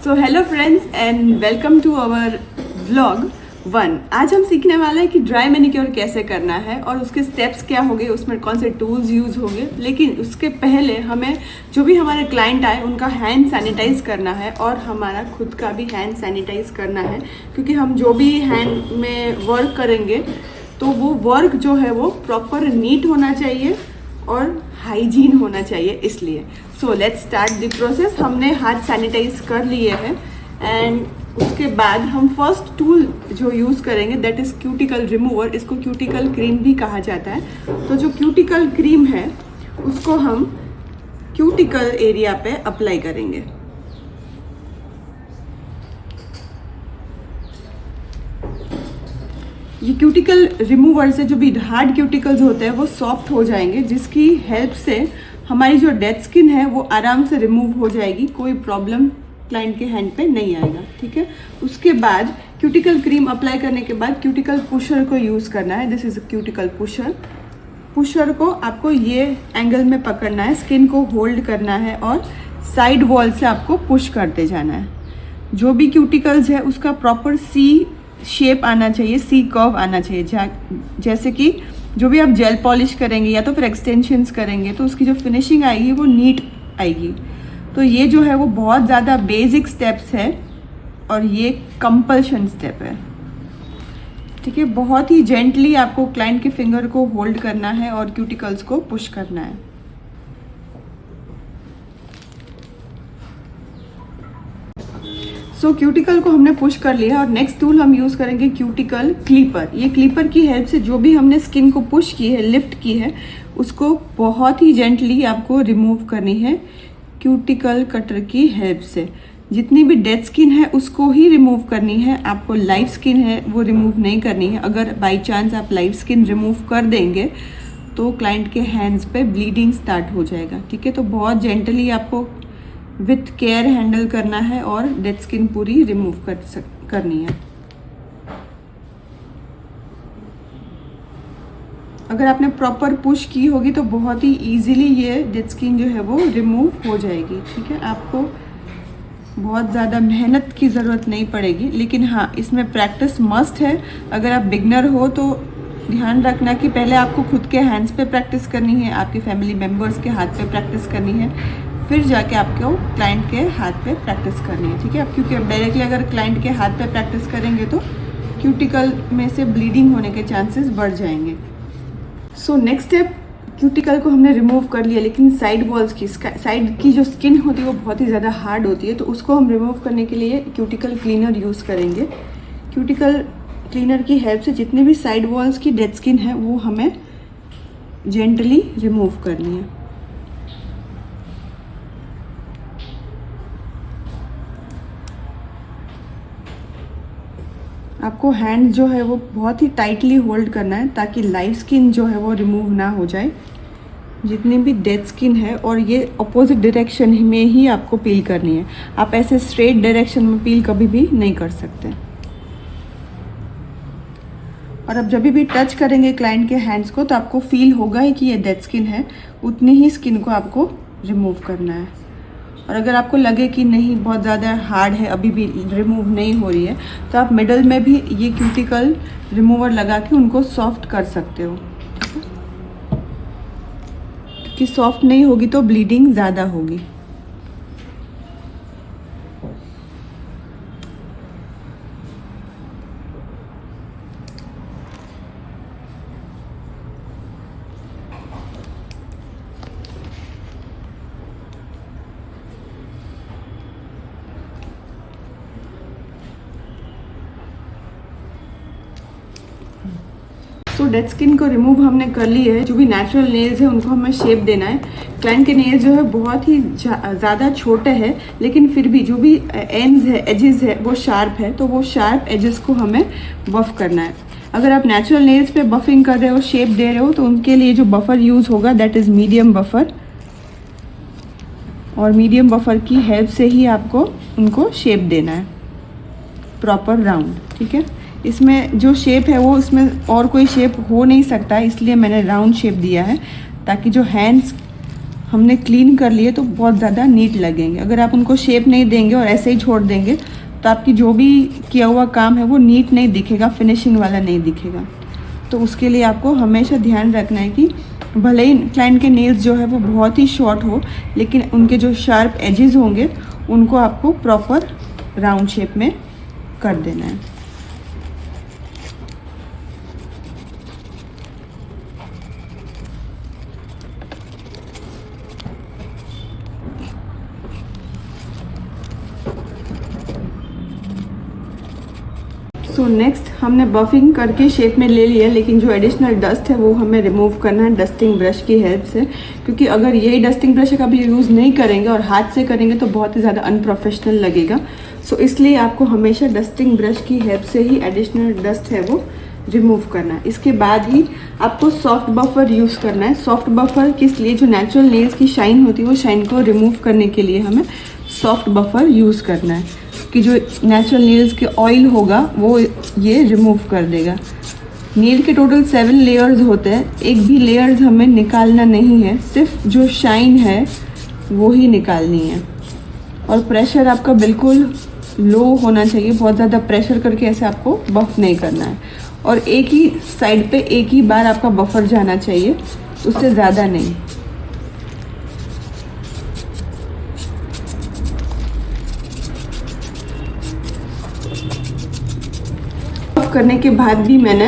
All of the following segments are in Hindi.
So hello friends and welcome to our vlog 1। आज हम सीखने वाले हैं कि ड्राई मैनिक्योर कैसे करना है और उसके स्टेप्स क्या होंगे, उसमें कौन से टूल्स यूज़ होंगे। लेकिन उसके पहले हमें जो भी हमारे क्लाइंट आए उनका हैंड सैनिटाइज करना है और हमारा खुद का भी हैंड सैनिटाइज करना है, क्योंकि हम जो भी हैंड में वर्क करेंगे तो वो वर्क जो है वो प्रॉपर नीट होना चाहिए और हाइजीन होना चाहिए। इसलिए so let's start the process. हमने हाथ सैनिटाइज कर लिए हैं एंड उसके बाद हम फर्स्ट टूल जो यूज़ करेंगे दैट इज़ क्यूटिकल रिमूवर। इसको क्यूटिकल क्रीम भी कहा जाता है। तो जो क्यूटिकल क्रीम है उसको हम क्यूटिकल एरिया पे अप्लाई करेंगे। ये क्यूटिकल रिमूवर से जो भी हार्ड क्यूटिकल्स होते हैं वो सॉफ्ट हो जाएंगे, जिसकी हेल्प से हमारी जो डेड स्किन है वो आराम से रिमूव हो जाएगी। कोई प्रॉब्लम क्लाइंट के हैंड पे नहीं आएगा। ठीक है, उसके बाद क्यूटिकल क्रीम अप्लाई करने के बाद क्यूटिकल पुशर को यूज़ करना है। This is a cuticle pusher. Pusher को आपको ये एंगल में पकड़ना है, स्किन को होल्ड करना है और साइड वॉल से आपको पुश करते जाना है। जो भी क्यूटिकल्स है उसका प्रॉपर सी शेप आना चाहिए, सी कर्व आना चाहिए। जैसे कि जो भी आप जेल पॉलिश करेंगे या तो फिर एक्सटेंशंस करेंगे तो उसकी जो फिनिशिंग आएगी वो नीट आएगी। तो ये जो है वो बहुत ज़्यादा बेसिक स्टेप्स है और ये कंपल्शन स्टेप है। ठीक है, बहुत ही जेंटली आपको क्लाइंट के फिंगर को होल्ड करना है और क्यूटिकल्स को पुश करना है। सो क्यूटिकल को हमने पुश कर लिया और नेक्स्ट टूल हम यूज़ करेंगे क्यूटिकल क्लीपर। ये क्लीपर की हेल्प से जो भी हमने स्किन को पुश की है, लिफ्ट की है, उसको बहुत ही जेंटली आपको रिमूव करनी है क्यूटिकल कटर की हेल्प से। जितनी भी डेड स्किन है उसको ही रिमूव करनी है, आपको लाइव स्किन है वो रिमूव नहीं करनी है। अगर बाई चांस आप लाइव स्किन रिमूव कर देंगे तो क्लाइंट के हैंड्स पे ब्लीडिंग स्टार्ट हो जाएगा। ठीक है, तो बहुत जेंटली आपको विथ केयर हैंडल करना है और डेड स्किन पूरी रिमूव करनी है। अगर आपने प्रॉपर पुश की होगी तो बहुत ही इजीली ये डेड स्किन जो है वो रिमूव हो जाएगी। ठीक है, आपको बहुत ज़्यादा मेहनत की ज़रूरत नहीं पड़ेगी, लेकिन हाँ इसमें प्रैक्टिस मस्ट है। अगर आप बिगनर हो तो ध्यान रखना कि पहले आपको खुद के हैंड्स पे प्रैक्टिस करनी है, आपके फैमिली मेम्बर्स के हाथ पे प्रैक्टिस करनी है, फिर जाके आपको क्लाइंट के हाथ पे प्रैक्टिस करनी है। ठीक है, अब क्योंकि अब डायरेक्टली अगर क्लाइंट के हाथ पे प्रैक्टिस करेंगे तो क्यूटिकल में से ब्लीडिंग होने के चांसेस बढ़ जाएंगे। सो नेक्स्ट स्टेप, क्यूटिकल को हमने रिमूव कर लिया, लेकिन साइड वॉल्स की साइड की जो स्किन होती है वो बहुत ही ज़्यादा हार्ड होती है, तो उसको हम रिमूव करने के लिए क्यूटिकल क्लीनर यूज़ करेंगे। क्यूटिकल क्लीनर की हेल्प से जितनी भी साइड वॉल्स की डेड स्किन है वो हमें जेंटली रिमूव करनी है। आपको हैंड जो है वो बहुत ही टाइटली होल्ड करना है ताकि लाइव स्किन जो है वो रिमूव ना हो जाए, जितनी भी डेड स्किन है। और ये अपोजिट डायरेक्शन में ही आपको पील करनी है, आप ऐसे स्ट्रेट डायरेक्शन में पील कभी भी नहीं कर सकते। और अब जब भी टच करेंगे क्लाइंट के हैंड्स को तो आपको फील होगा ही कि ये डेड स्किन है, उतनी ही स्किन को आपको रिमूव करना है। और अगर आपको लगे कि नहीं बहुत ज़्यादा हार्ड है, अभी भी रिमूव नहीं हो रही है, तो आप मिडल में भी ये क्यूटिकल रिमूवर लगा के उनको सॉफ्ट कर सकते हो। क्योंकि सॉफ्ट नहीं होगी तो ब्लीडिंग ज़्यादा होगी। तो डेड स्किन को रिमूव हमने कर ली है। जो भी नेचुरल नेल्स है उनको हमें शेप देना है। क्लाइंट के नेल्स जो है बहुत ही ज़्यादा छोटे हैं, लेकिन फिर भी जो भी एंड्स है, एजेस है वो शार्प है, तो वो शार्प एजेस को हमें बफ करना है। अगर आप नेचुरल नेल्स पे बफिंग कर रहे हो, शेप दे रहे हो, तो उनके लिए जो बफर यूज़ होगा दैट इज़ मीडियम बफर। और मीडियम बफर की हेल्प से ही आपको उनको शेप देना है, प्रॉपर राउंड। ठीक है, इसमें जो शेप है वो इसमें और कोई शेप हो नहीं सकता है, इसलिए मैंने राउंड शेप दिया है ताकि जो हैंड्स हमने क्लीन कर लिए तो बहुत ज़्यादा नीट लगेंगे। अगर आप उनको शेप नहीं देंगे और ऐसे ही छोड़ देंगे तो आपकी जो भी किया हुआ काम है वो नीट नहीं दिखेगा, फिनिशिंग वाला नहीं दिखेगा। तो उसके लिए आपको हमेशा ध्यान रखना है कि भले ही क्लाइंट के नेल्स जो है वो बहुत ही शॉर्ट हो, लेकिन उनके जो शार्प एजेस होंगे उनको आपको प्रॉपर राउंड शेप में कर देना है। सो नेक्स्ट हमने बफिंग करके शेप में ले लिया, लेकिन जो एडिशनल डस्ट है वो हमें रिमूव करना है डस्टिंग ब्रश की हेल्प से, क्योंकि अगर यही डस्टिंग ब्रश का भी यूज़ नहीं करेंगे और हाथ से करेंगे तो बहुत ही ज़्यादा अनप्रोफेशनल लगेगा। सो इसलिए आपको हमेशा डस्टिंग ब्रश की हेल्प से ही एडिशनल डस्ट है वो रिमूव करना है। इसके बाद ही आपको सॉफ्ट बफर यूज़ करना है। सॉफ्ट बफर किस लिए, जो नेचुरल नेल्स की शाइन होती है वो शाइन को रिमूव करने के लिए हमें सॉफ्ट बफर यूज़ करना है, कि जो नेचुरल नेल्स के ऑयल होगा वो ये रिमूव कर देगा। नेल के टोटल 7 लेयर्स होते हैं, एक भी लेयर्स हमें निकालना नहीं है, सिर्फ जो शाइन है वो ही निकालनी है। और प्रेशर आपका बिल्कुल लो होना चाहिए, बहुत ज़्यादा प्रेशर करके ऐसे आपको बफ नहीं करना है। और एक ही साइड पे एक ही बार आपका बफर जाना चाहिए, उससे ज़्यादा नहीं। करने के बाद भी मैंने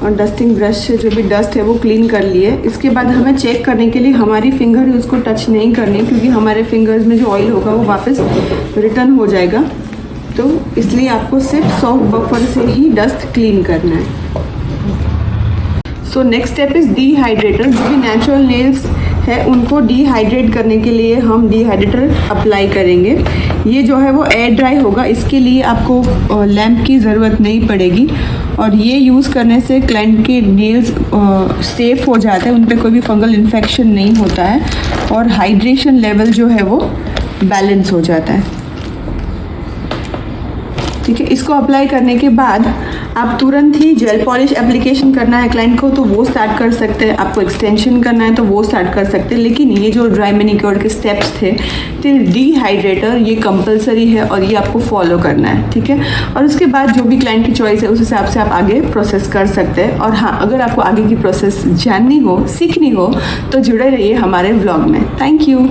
और डस्टिंग ब्रश से जो भी डस्ट है वो क्लीन कर ली है। इसके बाद हमें चेक करने के लिए हमारी फिंगर उसको टच नहीं करनी, क्योंकि हमारे फिंगर्स में जो ऑयल होगा वो वापस रिटर्न हो जाएगा। तो इसलिए आपको सिर्फ सॉफ्ट बफर से ही डस्ट क्लीन करना है। So next step is dehydrator. जो भी नेचुरल नेल्स है उनको डिहाइड्रेट करने के लिए हम डिहाइड्रेटर अप्लाई करेंगे। ये जो है वो एयर ड्राई होगा, इसके लिए आपको लैम्प की ज़रूरत नहीं पड़ेगी। और ये यूज़ करने से क्लाइंट के नेल्स सेफ़ हो जाता है, उन पर कोई भी फंगल इन्फेक्शन नहीं होता है और हाइड्रेशन लेवल जो है वो बैलेंस हो जाता है। ठीक है, इसको अप्लाई करने के बाद आप तुरंत ही जेल पॉलिश एप्लीकेशन करना है क्लाइंट को तो वो स्टार्ट कर सकते हैं, आपको एक्सटेंशन करना है तो वो स्टार्ट कर सकते हैं। लेकिन ये जो ड्राई मैनिक्योर के स्टेप्स थे टिल डिहाइड्रेटर, ये कंपलसरी है और ये आपको फॉलो करना है। ठीक है, और उसके बाद जो भी क्लाइंट की चॉइस है उस हिसाब से आप आगे प्रोसेस कर सकते हैं। और हाँ, अगर आपको आगे की प्रोसेस जाननी हो, सीखनी हो तो जुड़े रहिए हमारे व्लॉग में। Thank you.